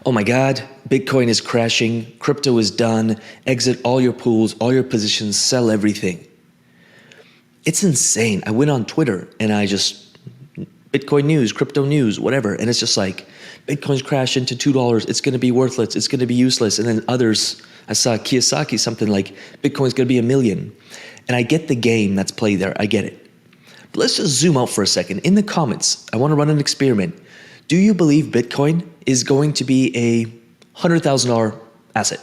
Oh my God, Bitcoin is crashing, crypto is done, exit all your pools, all your positions, sell everything. It's insane. I went on Twitter and Bitcoin news, crypto news, whatever, and it's just like, Bitcoin's crashing to $2, it's gonna be worthless, it's gonna be useless. And then others, I saw Kiyosaki, something like, Bitcoin's gonna be 1,000,000. And I get the game that's played there, I get it. But let's just zoom out for a second. In the comments, I wanna run an experiment. Do you believe Bitcoin is going to be a $100,000 asset?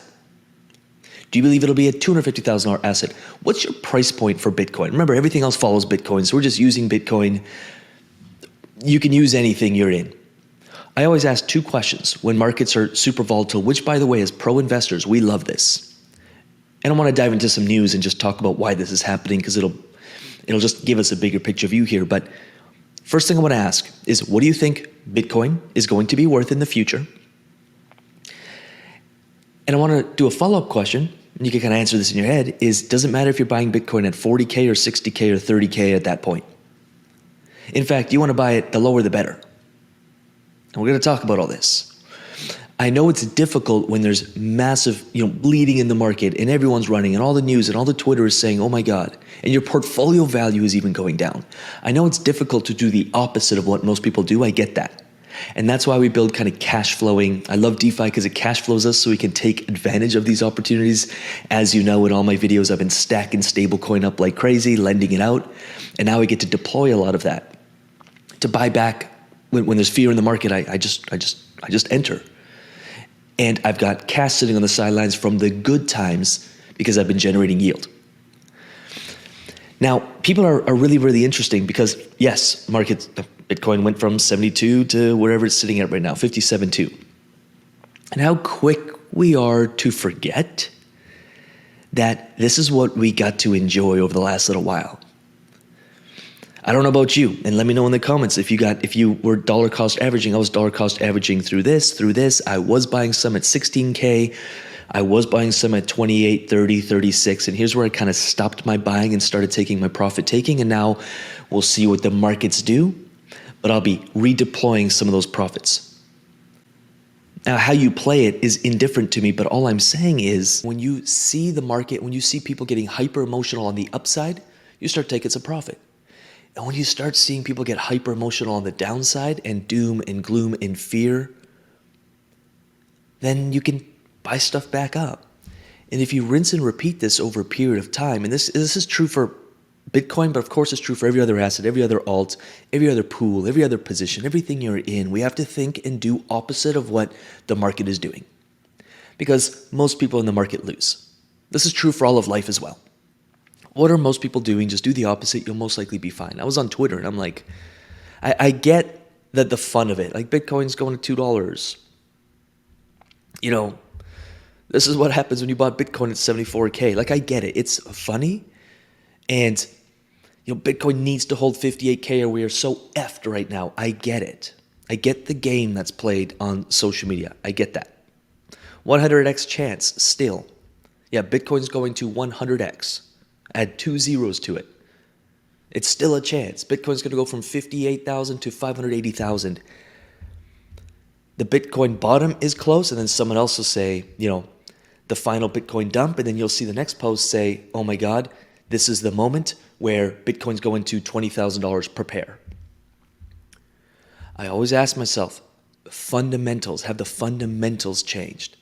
Do you believe it'll be a $250,000 asset? What's your price point for Bitcoin? Remember, everything else follows Bitcoin, so we're just using Bitcoin. You can use anything you're in. I always ask two questions when markets are super volatile, which, by the way, as pro investors, we love this. And I want to dive into some news and just talk about why this is happening, because it'll just give us a bigger picture view here. But first thing I want to ask is, what do you think Bitcoin is going to be worth in the future? And I want to do a follow-up question, and you can kind of answer this in your head, is, does it matter if you're buying Bitcoin at 40K or 60K or 30K at that point? In fact, you want to buy it, the lower the better. And we're going to talk about all this. I know it's difficult when there's massive, bleeding in the market and everyone's running and all the news and all the Twitter is saying, oh my God, and your portfolio value is even going down. I know it's difficult to do the opposite of what most people do. I get that. And that's why we build kind of cash flowing. I love DeFi because it cash flows us so we can take advantage of these opportunities. As you know, in all my videos, I've been stacking stablecoin up like crazy, lending it out. And now I get to deploy a lot of that to buy back when there's fear in the market. I just enter. And I've got cash sitting on the sidelines from the good times because I've been generating yield. Now, people are really, really interesting because, yes, Bitcoin went from 72 to wherever it's sitting at right now, 57.2. And how quick we are to forget that this is what we got to enjoy over the last little while. I don't know about you, and let me know in the comments if you were dollar cost averaging. I was dollar cost averaging through this. I was buying some at 16K. I was buying some at 28, 30, 36, and here's where I kind of stopped my buying and started taking my profit taking, and now we'll see what the markets do, but I'll be redeploying some of those profits. Now, how you play it is indifferent to me, but all I'm saying is when you see the market, when you see people getting hyper emotional on the upside, you start taking some profit. And when you start seeing people get hyper emotional on the downside and doom and gloom and fear, then you can buy stuff back up. And if you rinse and repeat this over a period of time, and this is true for Bitcoin, but of course it's true for every other asset, every other alt, every other pool, every other position, everything you're in, we have to think and do opposite of what the market is doing. Because most people in the market lose. This is true for all of life as well. What are most people doing? Just do the opposite. You'll most likely be fine. I was on Twitter and I'm like, I get that the fun of it. Like, Bitcoin's going to $2. This is what happens when you bought Bitcoin at 74K. Like, I get it. It's funny. And, Bitcoin needs to hold 58K or we are so effed right now. I get it. I get the game that's played on social media. I get that. 100x chance still. Yeah, Bitcoin's going to 100x. Add 2 zeros to it. It's still a chance. Bitcoin's going to go from 58,000 to 580,000. The Bitcoin bottom is close, and then someone else will say, the final Bitcoin dump, and then you'll see the next post say, oh my God, this is the moment where Bitcoin's going to $20,000 per pair. I always ask myself, fundamentals, have the fundamentals changed?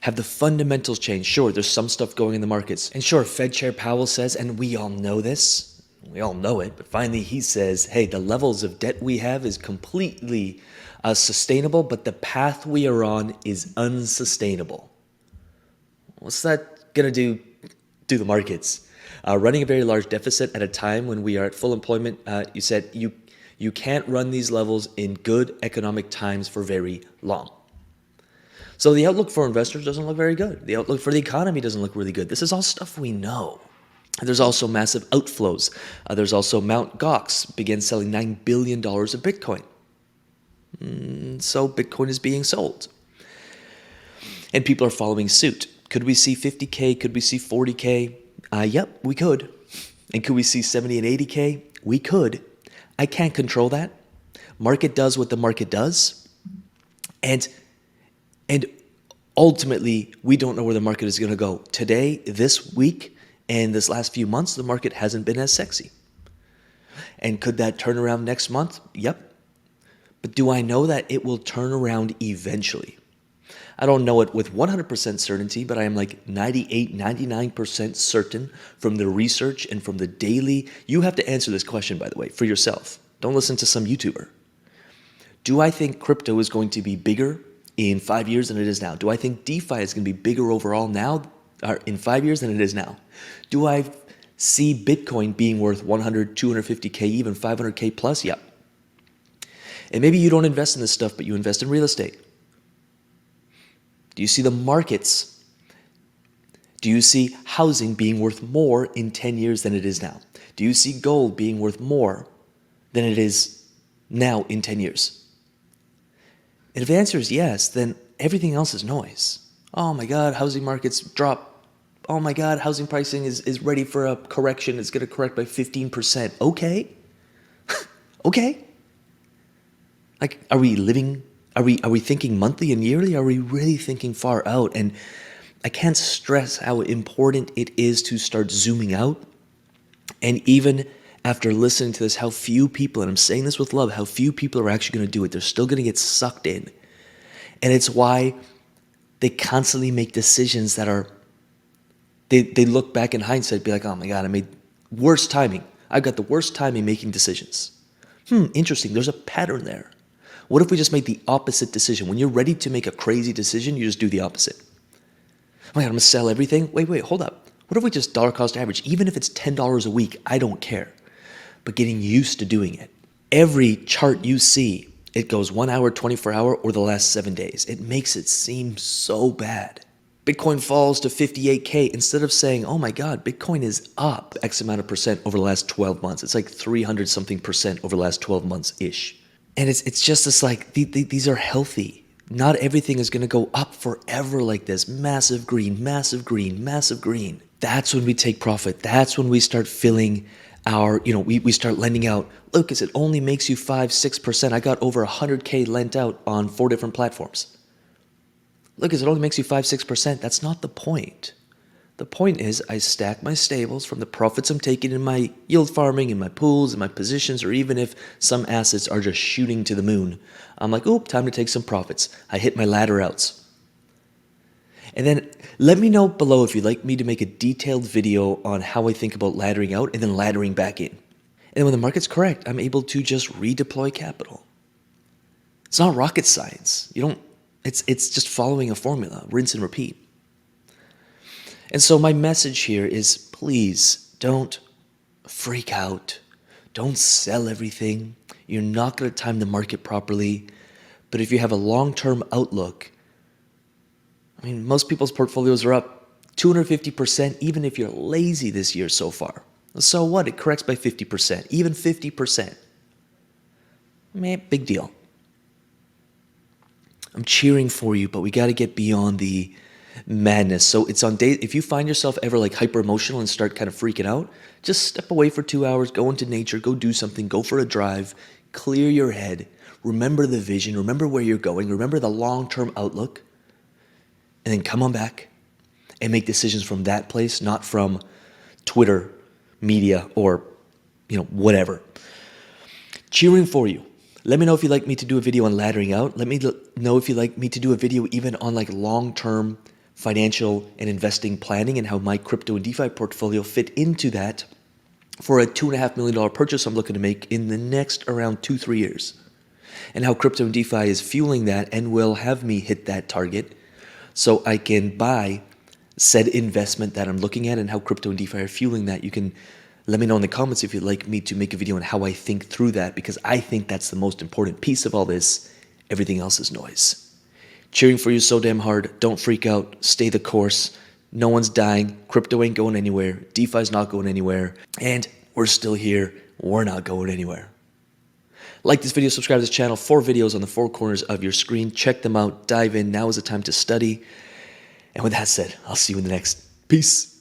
Have the fundamentals changed? Sure, there's some stuff going in the markets. And sure, Fed Chair Powell says, and we all know this, we all know it, but finally he says, hey, the levels of debt we have is completely sustainable, but the path we are on is unsustainable. What's that going to do the markets? Running a very large deficit at a time when we are at full employment, you said you can't run these levels in good economic times for very long. So the outlook for investors doesn't look very good. The outlook for the economy doesn't look really good. This is all stuff we know. There's also massive outflows. There's also Mt. Gox began selling $9 billion of Bitcoin. So Bitcoin is being sold. And people are following suit. Could we see 50K? Could we see 40K? Yep, we could. And could we see 70 and 80K? We could. I can't control that. Market does what the market does. And And ultimately, we don't know where the market is going to go. Today, this week, and this last few months, the market hasn't been as sexy. And could that turn around next month? Yep. But do I know that it will turn around eventually? I don't know it with 100% certainty, but I am like 98, 99% certain from the research and from the daily. You have to answer this question, by the way, for yourself. Don't listen to some YouTuber. Do I think crypto is going to be bigger in 5 years than it is now? Do I think DeFi is going to be bigger overall now or in 5 years than it is now? Do I see Bitcoin being worth 100, 250K, even 500K plus? Yep. And maybe you don't invest in this stuff, but you invest in real estate. Do you see the markets? Do you see housing being worth more in 10 years than it is now? Do you see gold being worth more than it is now in 10 years? And if the answer is yes, then everything else is noise. Oh my God, housing markets drop. Oh my God, housing pricing is ready for a correction. It's going to correct by 15%. Okay. Okay. Like, are we thinking monthly and yearly? Are we really thinking far out? And I can't stress how important it is to start zooming out. And even after listening to this, how few people, and I'm saying this with love, how few people are actually going to do it. They're still going to get sucked in. And it's why they constantly make decisions that are, they look back in hindsight, be like, oh my God, I made worst timing. I've got the worst timing making decisions. Interesting. There's a pattern there. What if we just made the opposite decision? When you're ready to make a crazy decision, you just do the opposite. Oh my God, I'm going to sell everything. Wait, hold up. What if we just dollar cost average? Even if it's $10 a week, I don't care. But getting used to doing it. Every chart you see, it goes 1 hour, 24 hour, or the last 7 days. It makes it seem so bad. Bitcoin falls to 58K. Instead of saying, oh my God, Bitcoin is up X amount of percent over the last 12 months. It's like 300 something percent over the last 12 months-ish. And it's just this like, these are healthy. Not everything is going to go up forever like this. Massive green, massive green, massive green. That's when we take profit. That's when we start filling our, we start lending out. Lucas, it only makes you 5-6%. I got over 100K lent out on 4 different platforms. Lucas, it only makes you 5-6%. That's not the point. The point is I stack my stables from the profits I'm taking in my yield farming, in my pools, in my positions, or even if some assets are just shooting to the moon. I'm like, oh, time to take some profits. I hit my ladder outs. And then let me know below if you'd like me to make a detailed video on how I think about laddering out and then laddering back in. And then when the market's correct, I'm able to just redeploy capital. It's not rocket science. It's just following a formula, rinse and repeat. And so my message here is, please don't freak out. Don't sell everything. You're not going to time the market properly. But if you have a long-term outlook, most people's portfolios are up 250%, even if you're lazy this year so far. So what? It corrects by 50%, even 50%. Big deal. I'm cheering for you, but we got to get beyond the madness. So it's on days, if you find yourself ever like hyper emotional and start kind of freaking out, just step away for 2 hours, go into nature, go do something, go for a drive, clear your head, remember the vision, remember where you're going, remember the long-term outlook, and then come on back and make decisions from that place, not from Twitter, media, or whatever. Cheering for you. Let me know if you'd like me to do a video on laddering out. Let me know if you'd like me to do a video even on like long-term financial and investing planning and how my crypto and DeFi portfolio fit into that for a $2.5 million purchase I'm looking to make in the next around 2-3 years. And how crypto and DeFi is fueling that and will have me hit that target so I can buy said investment that I'm looking at, and how crypto and DeFi are fueling that. You can let me know in the comments if you'd like me to make a video on how I think through that, because I think that's the most important piece of all this. Everything else is noise. Cheering for you so damn hard. Don't freak out. Stay the course. No one's dying. Crypto ain't going anywhere. DeFi's not going anywhere. And we're still here. We're not going anywhere. Like this video, subscribe to this channel. 4 videos on the 4 corners of your screen. Check them out. Dive in. Now is the time to study. And with that said, I'll see you in the next. Peace.